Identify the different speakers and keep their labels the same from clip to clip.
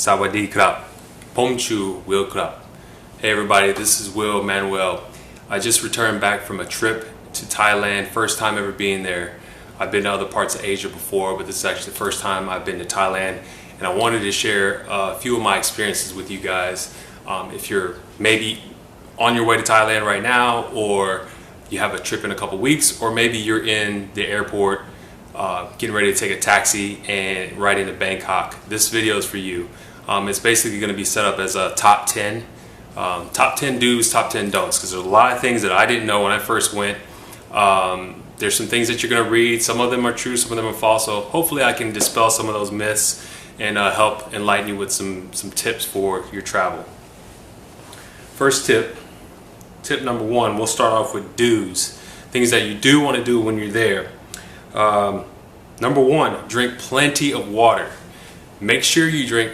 Speaker 1: Sawadee krap. Pomchu Will krap. Hey everybody, this is Will Manuel. I just returned back from a trip to Thailand. First time ever being there. I've been to other parts of Asia before, but this is actually the first time I've been to Thailand. And I wanted to share a few of my experiences with you guys. If you're maybe on your way to Thailand right now, or you have a trip in a couple weeks, or maybe you're in the airport getting ready to take a taxi and right into Bangkok, this video is for you. It's basically going to be set up as a top 10 do's, top 10 don'ts, because there's a lot of things that I didn't know when I first went. There's some things that you're going to read. Some of them are true, some of them are false, so hopefully I can dispel some of those myths and help enlighten you with some tips for your travel. First tip number one, we'll start off with do's, things that you do want to do when you're there. Number one, drink plenty of water. Make sure you drink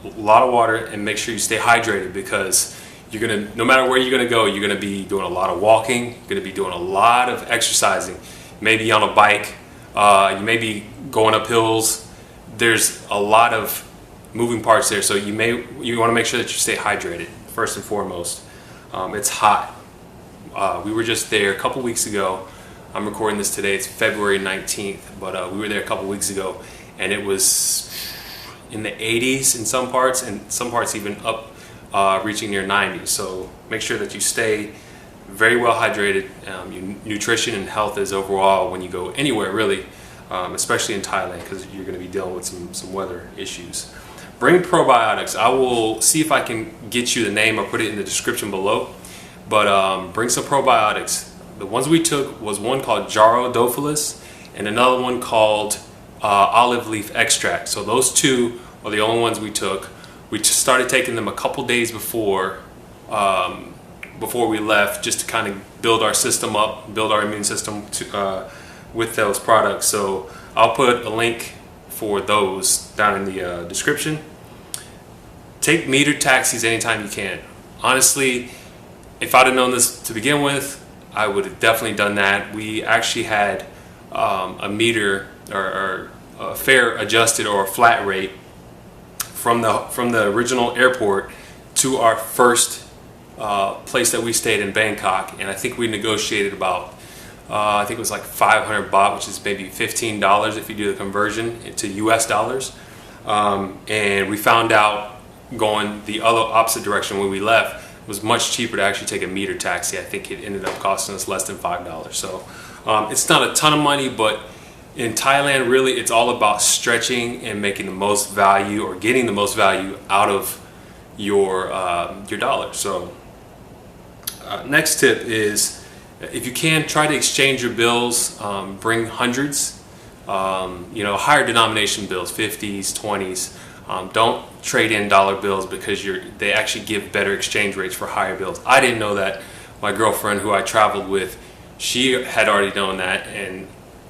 Speaker 1: a lot of water and make sure you stay hydrated, because no matter where you're gonna go, you're gonna be doing a lot of walking, you're gonna be doing a lot of exercising, maybe on a bike, you may be going up hills. There's a lot of moving parts there, so you want to make sure that you stay hydrated first and foremost. It's hot. We were just there a couple weeks ago. I'm recording this today, it's February 19th, but we were there a couple weeks ago, and it was in the 80s in some parts, and some parts even up reaching near 90s. So make sure that you stay very well hydrated. Your nutrition and health is overall when you go anywhere really, especially in Thailand, because you're going to be dealing with some weather issues. Bring probiotics. I will see if I can get you the name or put it in the description below, but bring some probiotics. The ones we took was one called Jarodophilus and another one called olive leaf extract. So those two are the only ones we took. We just started taking them a couple days before we left, just to kind of build our system up, build our immune system with those products. So I'll put a link for those down in the description. Take metered taxis anytime you can. Honestly, if I'd have known this to begin with, I would have definitely done that. We actually had a meter or a fare adjusted, or a flat rate from the original airport to our first place that we stayed in Bangkok, and I think we negotiated about I think it was like 500 baht, which is maybe $15 if you do the conversion into US dollars. And we found out going the other opposite direction when we left, it was much cheaper to actually take a meter taxi. I think it ended up costing us less than $5. So it's not a ton of money, but in Thailand, really, it's all about stretching and making the most value, or getting the most value out of your dollar. So next tip is, if you can, try to exchange your bills. Bring hundreds, higher denomination bills, 50s, 20s. Don't trade in dollar bills, because they actually give better exchange rates for higher bills. I didn't know that. My girlfriend, who I traveled with, she had already known that, and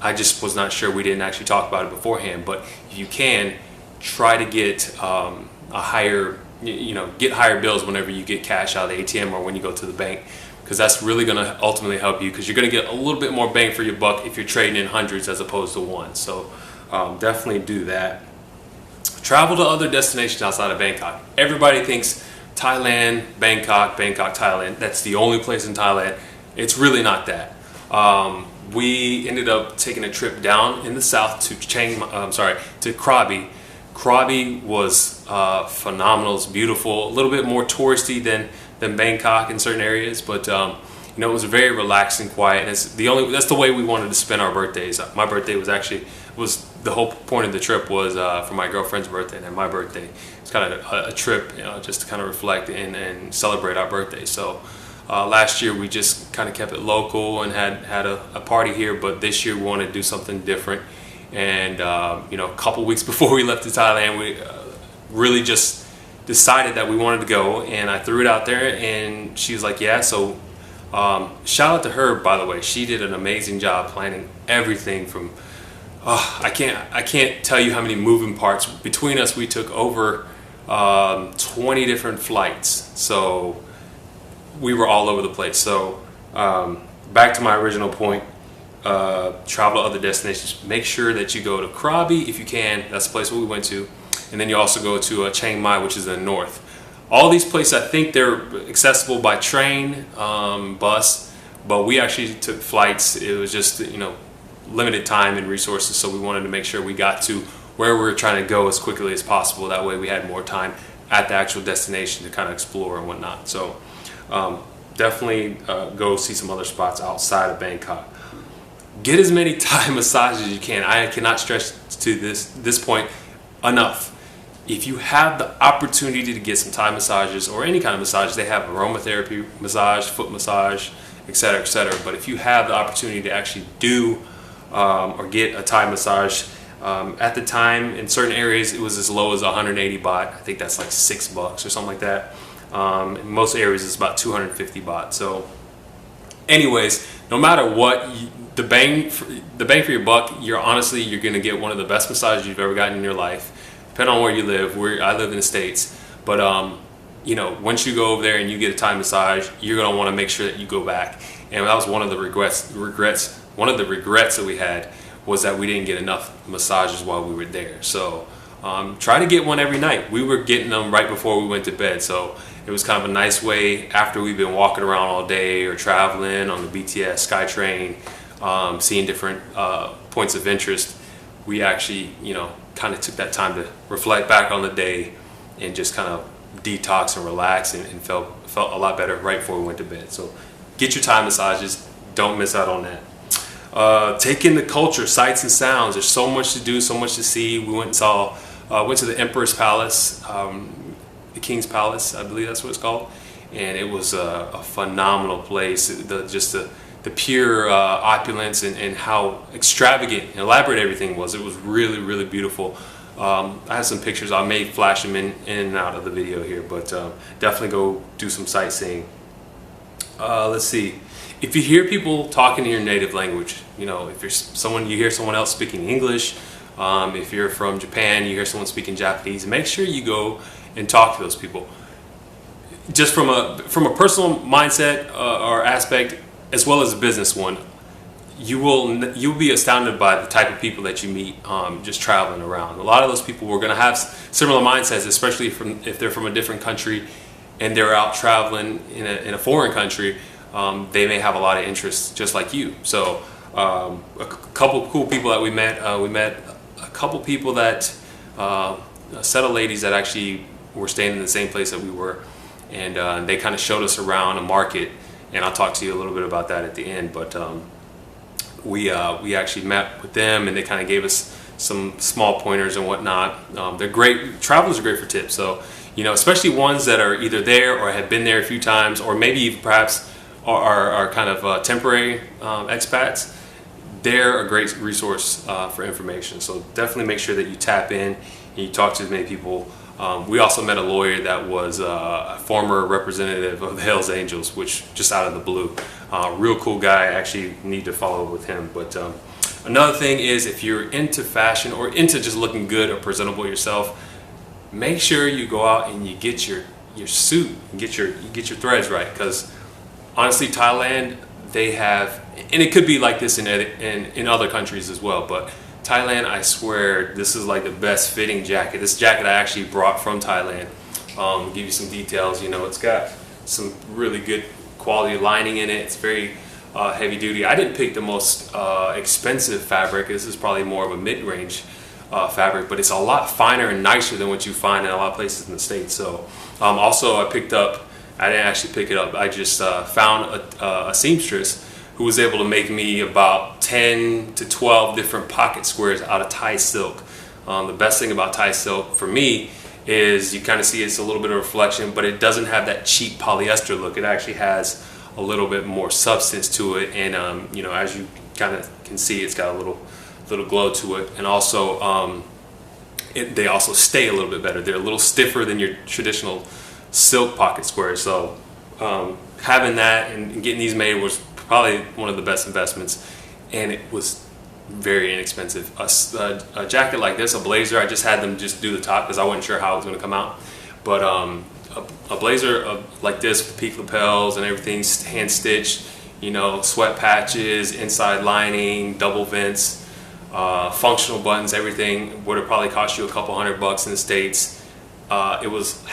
Speaker 1: I just was not sure. We didn't actually talk about it beforehand. But if you can, try to get a higher, get higher bills whenever you get cash out of the ATM or when you go to the bank, because that's really going to ultimately help you, because you're going to get a little bit more bang for your buck if you're trading in hundreds as opposed to one. So definitely do that. Travel to other destinations outside of Bangkok. Everybody thinks Thailand, Bangkok, Thailand, that's the only place in Thailand. It's really not that. We ended up taking a trip down in the south to to Krabi. Krabi was phenomenal. It's beautiful. A little bit more touristy than Bangkok in certain areas, but it was very relaxing, quiet, and that's the way we wanted to spend our birthdays. My birthday was the whole point of the trip was for my girlfriend's birthday and my birthday. It's kind of a trip, just to kind of reflect and celebrate our birthday. So last year we just kind of kept it local and had a party here, but this year we wanted to do something different. And a couple weeks before we left to Thailand, we really just decided that we wanted to go, and I threw it out there, and she was like, yeah. So shout out to her, by the way. She did an amazing job planning everything from I can't tell you how many moving parts. Between us, we took over 20 different flights, so we were all over the place. So back to my original point, travel to other destinations. Make sure that you go to Krabi if you can. That's the place where we went to. and then you also go to Chiang Mai, which is in the north. All these places, I think they're accessible by train, bus, but we actually took flights. It was just, limited time and resources, so we wanted to make sure we got to where we were trying to go as quickly as possible. That way we had more time at the actual destination to kind of explore and whatnot. So definitely go see some other spots outside of Bangkok. Get as many Thai massages as you can. I cannot stress to this point enough. If you have the opportunity to get some Thai massages or any kind of massage, they have aromatherapy massage, foot massage, etc., etc. But if you have the opportunity to actually do or get a Thai massage, at the time in certain areas it was as low as 180 baht. I think that's like $6 or something like that. In most areas it's about 250 baht. So anyways, no matter what, the bang for your buck, you're going to get one of the best massages you've ever gotten in your life, depending on where you live. I live in the States, but once you go over there and you get a Thai massage, you're going to want to make sure that you go back. And that was one of the regrets. One of the regrets that we had was that we didn't get enough massages while we were there. So try to get one every night. We were getting them right before we went to bed, so it was kind of a nice way after we've been walking around all day or traveling on the BTS, SkyTrain, seeing different points of interest. We actually, kind of took that time to reflect back on the day and just kind of detox and relax and felt a lot better right before we went to bed. So get your Thai massages. Don't miss out on that. Take in the culture, sights and sounds. There's so much to do, so much to see. We went to the Emperor's Palace, the King's Palace, I believe that's what it's called, and it was a phenomenal place. The pure opulence and how extravagant and elaborate everything was. It was really, really beautiful. I have some pictures. I may flash them in and out of the video here, but definitely go do some sightseeing. Let's see. If you hear people talking in your native language, if you hear someone else speaking English, if you're from Japan, you hear someone speaking Japanese, make sure you go and talk to those people. Just from a personal mindset or aspect, as well as a business one, you'll be astounded by the type of people that you meet just traveling around. A lot of those people were going to have similar mindsets, especially if they're from a different country and they're out traveling in a foreign country. They may have a lot of interests just like you. So a couple cool people that we met a couple people that a set of ladies that actually were staying in the same place that we were, and they kind of showed us around a market, and I'll talk to you a little bit about that at the end. But we actually met with them, and they kind of gave us some small pointers and whatnot. They're great. Travelers are great for tips. So especially ones that are either there or have been there a few times, or maybe perhaps are kind of temporary expats. They're a great resource for information. So definitely make sure that you tap in and you talk to as many people. We also met a lawyer that was a former representative of the Hells Angels, which just out of the blue. Real cool guy. I actually need to follow up with him. But another thing is, if you're into fashion or into just looking good or presentable yourself, make sure you go out and you get your suit and get your threads right. Because honestly, Thailand, they have, and it could be like this in other countries as well, but Thailand, I swear, this is like the best fitting jacket. This jacket I actually brought from Thailand. Give you some details. It's got some really good quality lining in it. It's very heavy duty. I didn't pick the most expensive fabric. This is probably more of a mid-range fabric, but it's a lot finer and nicer than what you find in a lot of places in the States. So also I didn't actually pick it up. I just found a seamstress who was able to make me about 10 to 12 different pocket squares out of Thai silk. The best thing about Thai silk for me is you kind of see it's a little bit of reflection, but it doesn't have that cheap polyester look. It actually has a little bit more substance to it, and as you kind of can see, it's got a little glow to it, and also they also stay a little bit better. They're a little stiffer than your traditional silk pocket squares. So having that and getting these made was probably one of the best investments, and it was very inexpensive. A jacket like this, a blazer, I just had them just do the top because I wasn't sure how it was going to come out, but a blazer like this with peak lapels and everything, hand stitched, sweat patches, inside lining, double vents, functional buttons, everything would have probably cost you a couple $100 in the States. It was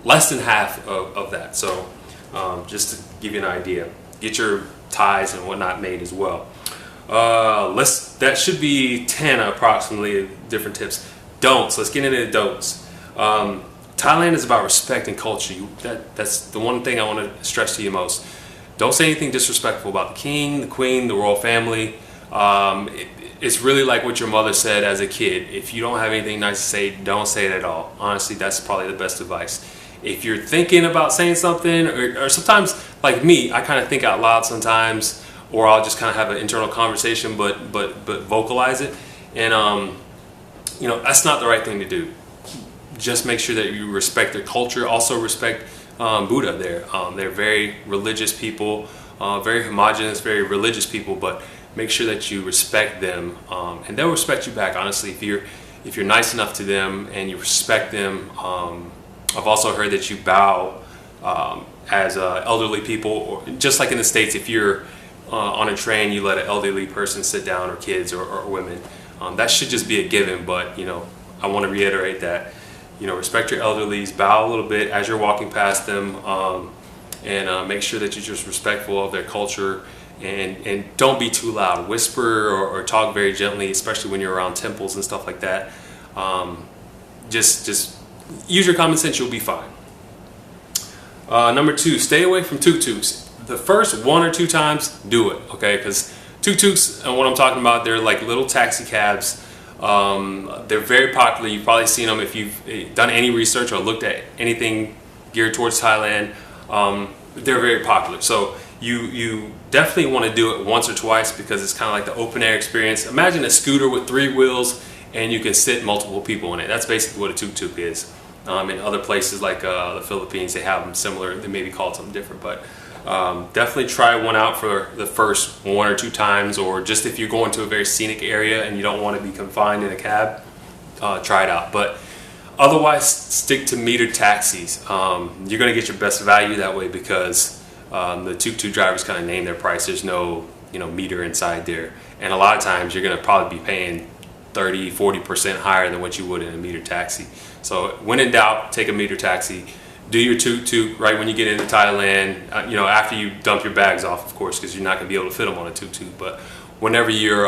Speaker 1: less than half of that. So just to give you an idea, get your ties and whatnot made as well. That should be 10 approximately different tips. Don'ts. Let's get into the don'ts. Thailand is about respect and culture. That's the one thing I want to stress to you most. Don't say anything disrespectful about the king, the queen, the royal family. It's really like what your mother said as a kid. If you don't have anything nice to say, don't say it at all. Honestly, that's probably the best advice. If you're thinking about saying something, or sometimes, like me, I kind of think out loud sometimes, or I'll just kind of have an internal conversation, but vocalize it. And you know, that's not the right thing to do. Just make sure that you respect their culture. Also respect Buddha there. They're very religious people, very homogenous, very religious people, but make sure that you respect them, and they'll respect you back. Honestly, if you're nice enough to them and you respect them. I've also heard that you bow as elderly people, or just like in the States, if you're on a train, you let an elderly person sit down, or kids, or women. That should just be a given, but you know, I want to reiterate that, you know, respect your elderlies, bow a little bit as you're walking past them, and make sure that you're just respectful of their culture, and don't be too loud. Whisper or talk very gently, especially when you're around temples and stuff like that. Just use your common sense, you'll be fine. Number 2, stay away from tuk-tuks. The first 1 or 2 times, do it, okay? Because tuk-tuks, and what I'm talking about, they're like little taxi cabs. They're very popular. You've probably seen them if you've done any research or looked at anything geared towards Thailand. They're very popular. So you definitely want to do it once or twice, because it's kind of like the open air experience. Imagine a scooter with 3 wheels, and you can sit multiple people in it. That's basically what a tuk-tuk is. In other places like the Philippines, they have them similar. They may be called something different, but definitely try one out for the first 1 or 2 times, or just if you're going to a very scenic area and you don't want to be confined in a cab, try it out. But otherwise, stick to metered taxis. You're going to get your best value that way, because the tuk-tuk drivers kind of name their price. There's no, you know, meter inside there, and a lot of times you're going to probably be paying 30-40% higher than what you would in a meter taxi. So when in doubt, take a meter taxi. Do your tuk-tuk right when you get into Thailand, you know, after you dump your bags off, of course, because you're not going to be able to fit them on a tuk-tuk. But whenever you're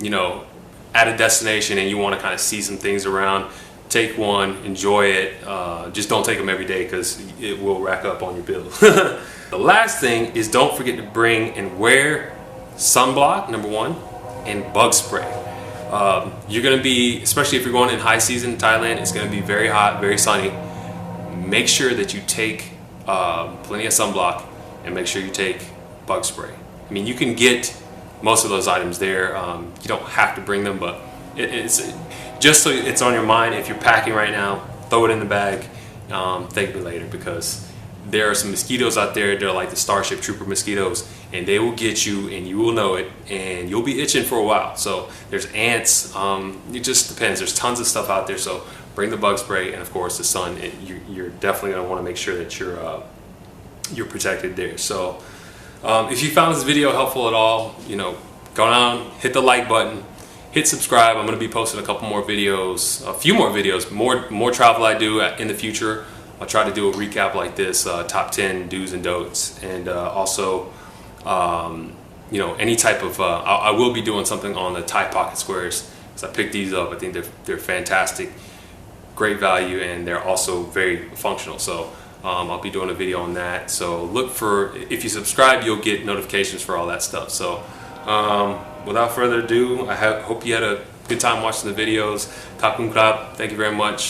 Speaker 1: you know, at a destination and you want to kind of see some things around, take one, enjoy it. Just don't take them every day, because it will rack up on your bill. The last thing is, don't forget to bring and wear sunblock, number 1, and bug spray. You're going to be, especially if you're going in high season, Thailand, it's going to be very hot, very sunny. Make sure that you take plenty of sunblock, and make sure you take bug spray. I mean, you can get most of those items there. You don't have to bring them, but it's just so it's on your mind. If you're packing right now, throw it in the bag. Thank me later, because there are some mosquitoes out there. They're like the Starship Trooper mosquitoes, and they will get you, and you will know it, and you'll be itching for a while. So there's ants. It just depends. There's tons of stuff out there. So bring the bug spray, and of course the sun. You're definitely going to want to make sure that you're protected there. So if you found this video helpful at all, you know, go down, hit the like button, hit subscribe. I'm going to be posting a couple more videos, a few more videos, more travel I do in the future. I'll try to do a recap like this, top 10 do's and don'ts, and also, you know, any type of. I will be doing something on the Thai pocket squares, because I picked these up. I think they're fantastic, great value, and they're also very functional. So I'll be doing a video on that. So look for, if you subscribe, you'll get notifications for all that stuff. So without further ado, I hope you had a good time watching the videos. Khap kun krap. Thank you very much.